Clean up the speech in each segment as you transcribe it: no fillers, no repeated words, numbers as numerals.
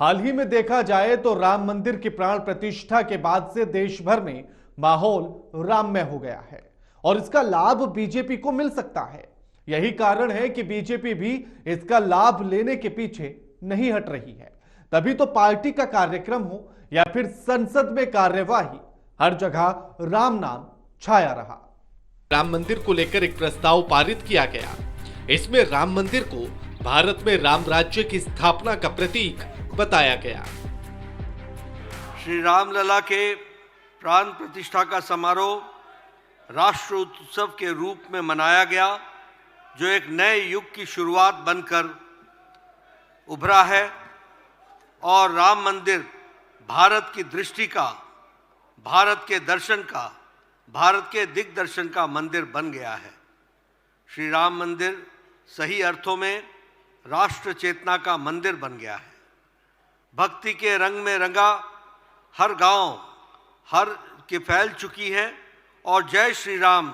हाल ही में देखा जाए तो राम मंदिर की प्राण प्रतिष्ठा के बाद से देश भर में माहौल राममय हो गया है और इसका लाभ बीजेपी को मिल सकता है। यही कारण है कि बीजेपी भी इसका लाभ लेने के पीछे नहीं हट रही है। तभी तो पार्टी का कार्यक्रम हो या फिर संसद में कार्यवाही, हर जगह राम नाम छाया रहा। राम मंदिर को लेकर एक प्रस्ताव पारित किया गया। इसमें राम मंदिर को भारत में राम राज्य की स्थापना का प्रतीक बताया गया। श्री रामलला के प्राण प्रतिष्ठा का समारोह राष्ट्र उत्सव के रूप में मनाया गया, जो एक नए युग की शुरुआत बनकर उभरा है और राम मंदिर भारत की दृष्टि का, भारत के दर्शन का, भारत के दिग्दर्शन का मंदिर बन गया है। श्री राम मंदिर सही अर्थों में राष्ट्र चेतना का मंदिर बन गया है। भक्ति के रंग में रंगा हर गांव हर के फैल चुकी है और जय श्री राम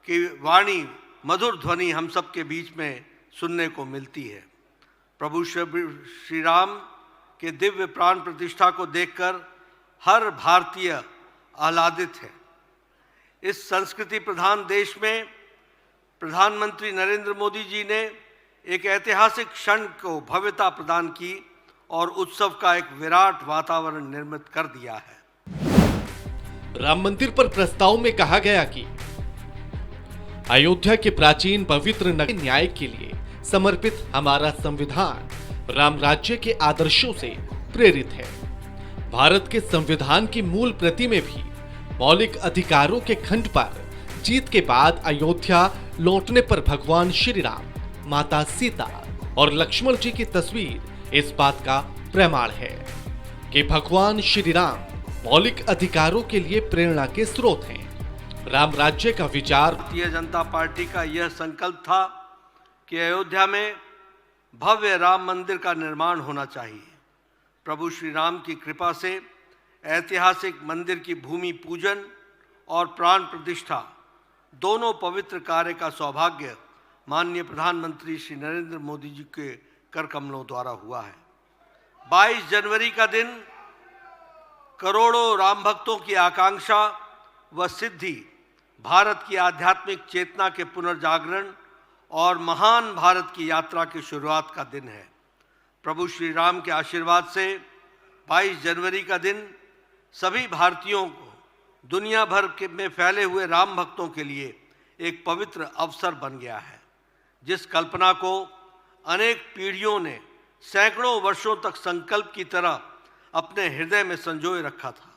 की वाणी, मधुर ध्वनि हम सब के बीच में सुनने को मिलती है। प्रभु श्री राम के दिव्य प्राण प्रतिष्ठा को देखकर हर भारतीय आह्लादित है। इस संस्कृति प्रधान देश में प्रधानमंत्री नरेंद्र मोदी जी ने एक ऐतिहासिक क्षण को भव्यता प्रदान की और उत्सव का एक विराट वातावरण निर्मित कर दिया है। राम मंदिर पर प्रस्ताव में कहा गया कि अयोध्या के प्राचीन पवित्र नगर न्याय के लिए समर्पित हमारा संविधान राम राज्य के आदर्शों से प्रेरित है। भारत के संविधान की मूल प्रति में भी मौलिक अधिकारों के खंड पर जीत के बाद अयोध्या लौटने पर भगवान श्री राम, माता सीता और लक्ष्मण जी की तस्वीर इस बात का प्रमाण है कि भगवान श्री राम मौलिक अधिकारों के लिए प्रेरणा के स्रोत हैं। राम राज्य का विचार भारतीय जनता पार्टी का यह संकल्प था कि अयोध्या में भव्य राम मंदिर का निर्माण होना चाहिए। प्रभु श्री राम की कृपा से ऐतिहासिक मंदिर की भूमि पूजन और प्राण प्रतिष्ठा दोनों पवित्र कार्य का सौभाग्य माननीय प्रधानमंत्री श्री नरेंद्र मोदी जी के कर कमलों द्वारा हुआ है। 22 जनवरी का दिन करोड़ों राम भक्तों की आकांक्षा व सिद्धि, भारत की आध्यात्मिक चेतना के पुनर्जागरण और महान भारत की यात्रा की शुरुआत का दिन है। प्रभु श्री राम के आशीर्वाद से 22 जनवरी का दिन सभी भारतीयों को दुनिया भर में फैले हुए राम भक्तों के लिए एक पवित्र अवसर बन गया है, जिस कल्पना को अनेक पीढ़ियों ने सैकड़ों वर्षों तक संकल्प की तरह अपने हृदय में संजोए रखा था।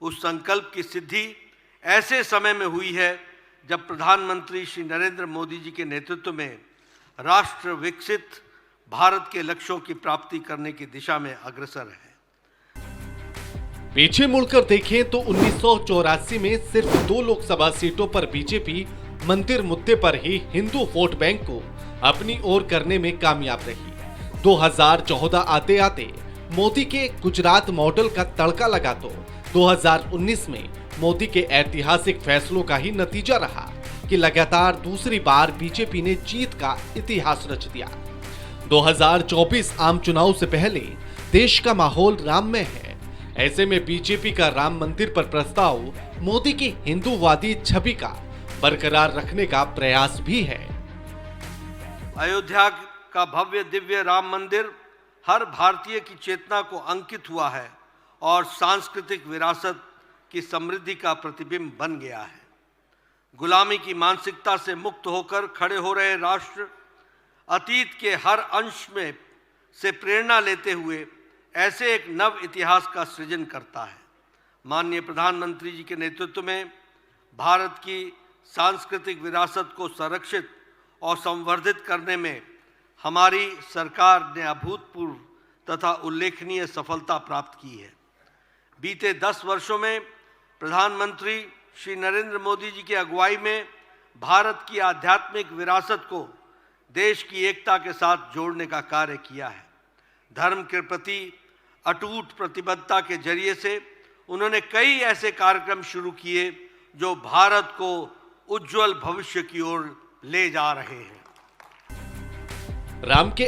उस संकल्प की सिद्धि ऐसे समय में हुई है जब प्रधानमंत्री श्री नरेंद्र मोदी जी के नेतृत्व में राष्ट्र विकसित भारत के लक्ष्यों की प्राप्ति करने की दिशा में अग्रसर है। पीछे मुड़कर देखें तो 1984 में सिर्फ 2 लोकसभा सीटों पर बीजेपी मंदिर मुद्दे पर ही हिंदू वोट बैंक को अपनी ओर करने में कामयाब रही। 2014 आते आते मोदी के गुजरात मॉडल का तड़का लगा तो 2019 में मोदी के ऐतिहासिक फैसलों का ही नतीजा रहा कि लगातार दूसरी बार बीजेपी ने जीत का इतिहास रच दिया। 2024 आम चुनाव से पहले देश का माहौल राममय है। ऐसे में बीजेपी का राम मंदिर पर प्रस्ताव मोदी की हिंदूवादी छवि का बरकरार रखने का प्रयास भी है। अयोध्या का भव्य दिव्य राम मंदिर हर भारतीय की चेतना को अंकित हुआ है और सांस्कृतिक विरासत की समृद्धि का प्रतिबिंब बन गया है। गुलामी की मानसिकता से मुक्त होकर खड़े हो रहे राष्ट्र अतीत के हर अंश में से प्रेरणा लेते हुए ऐसे एक नव इतिहास का सृजन करता है। माननीय प्रधानमंत्री जी के नेतृत्व में भारत की सांस्कृतिक विरासत को संरक्षित और संवर्धित करने में हमारी सरकार ने अभूतपूर्व तथा उल्लेखनीय सफलता प्राप्त की है। बीते 10 वर्षों में प्रधानमंत्री श्री नरेंद्र मोदी जी की अगुवाई में भारत की आध्यात्मिक विरासत को देश की एकता के साथ जोड़ने का कार्य किया है। धर्म के प्रति अटूट प्रतिबद्धता के जरिए से उन्होंने कई ऐसे कार्यक्रम शुरू किए जो भारत को उज्जवल भविष्य की ओर ले जा रहे हैं। राम के